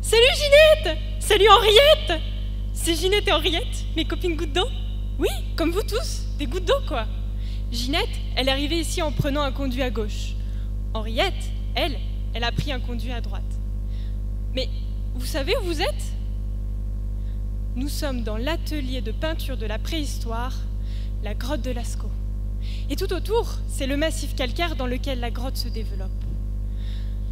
Salut Ginette! Salut Henriette! C'est Ginette et Henriette, mes copines gouttes d'eau? Oui, comme vous tous, des gouttes d'eau quoi. Ginette, elle est arrivée ici en prenant un conduit à gauche. Henriette, elle a pris un conduit à droite. Mais vous savez où vous êtes? Nous sommes dans l'atelier de peinture de la préhistoire, la grotte de Lascaux. Et tout autour, c'est le massif calcaire dans lequel la grotte se développe.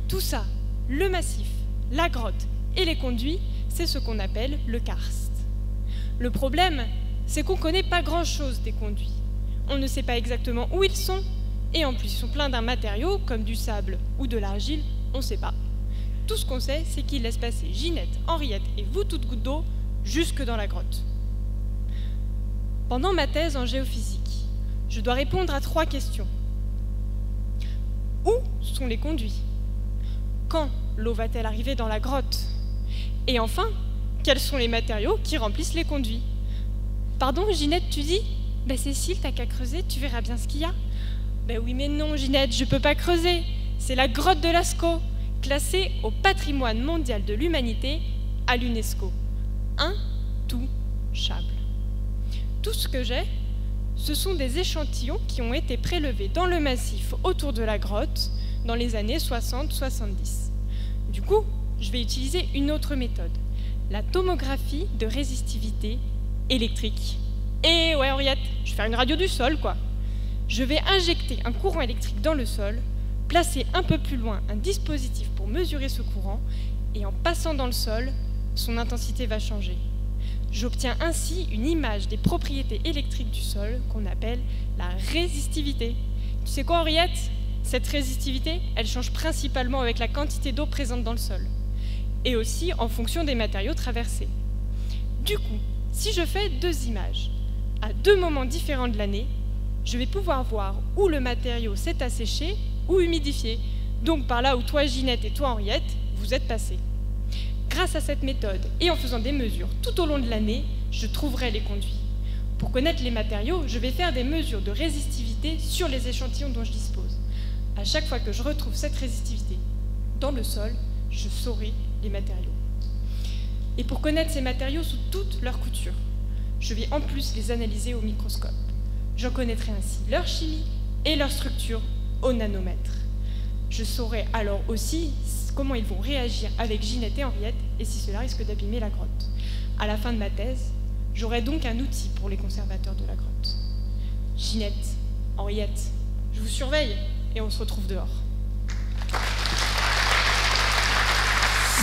Tout ça, le massif, la grotte et les conduits, c'est ce qu'on appelle le karst. Le problème, c'est qu'on ne connaît pas grand-chose des conduits. On ne sait pas exactement où ils sont, et en plus ils sont pleins d'un matériau, comme du sable ou de l'argile, on ne sait pas. Tout ce qu'on sait, c'est qu'ils laissent passer Ginette, Henriette et vous toutes gouttes d'eau jusque dans la grotte. Pendant ma thèse en géophysique, je dois répondre à 3 questions. Où sont les conduits? Quand l'eau va-t-elle arriver dans la grotte? Et enfin, quels sont les matériaux qui remplissent les conduits? Pardon, Ginette, tu dis? Ben Cécile, t'as qu'à creuser, tu verras bien ce qu'il y a. Ben oui, mais non, Ginette, je peux pas creuser. C'est la grotte de Lascaux, classée au patrimoine mondial de l'humanité à l'UNESCO. Intouchable. Tout ce que j'ai, ce sont des échantillons qui ont été prélevés dans le massif autour de la grotte dans les années 60-70. Du coup, je vais utiliser une autre méthode, la tomographie de résistivité électrique. Et ouais, Henriette, je vais faire une radio du sol, quoi. Je vais injecter un courant électrique dans le sol, placer un peu plus loin un dispositif pour mesurer ce courant, et en passant dans le sol, son intensité va changer. J'obtiens ainsi une image des propriétés électriques du sol qu'on appelle la résistivité. Tu sais quoi, Henriette? Cette résistivité, elle change principalement avec la quantité d'eau présente dans le sol, et aussi en fonction des matériaux traversés. Du coup, si je fais 2 images, à 2 moments différents de l'année, je vais pouvoir voir où le matériau s'est asséché ou humidifié, donc par là où toi, Ginette, et toi, Henriette, vous êtes passés. Grâce à cette méthode et en faisant des mesures tout au long de l'année, je trouverai les conduits. Pour connaître les matériaux, je vais faire des mesures de résistivité sur les échantillons dont je dispose. À chaque fois que je retrouve cette résistivité dans le sol, je saurai les matériaux. Et pour connaître ces matériaux sous toute leur couture, je vais en plus les analyser au microscope. J'en connaîtrai ainsi leur chimie et leur structure au nanomètre. Je saurai alors aussi comment ils vont réagir avec Ginette et Henriette et si cela risque d'abîmer la grotte. À la fin de ma thèse, j'aurai donc un outil pour les conservateurs de la grotte. Ginette, Henriette, je vous surveille et on se retrouve dehors.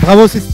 Bravo, Cécile.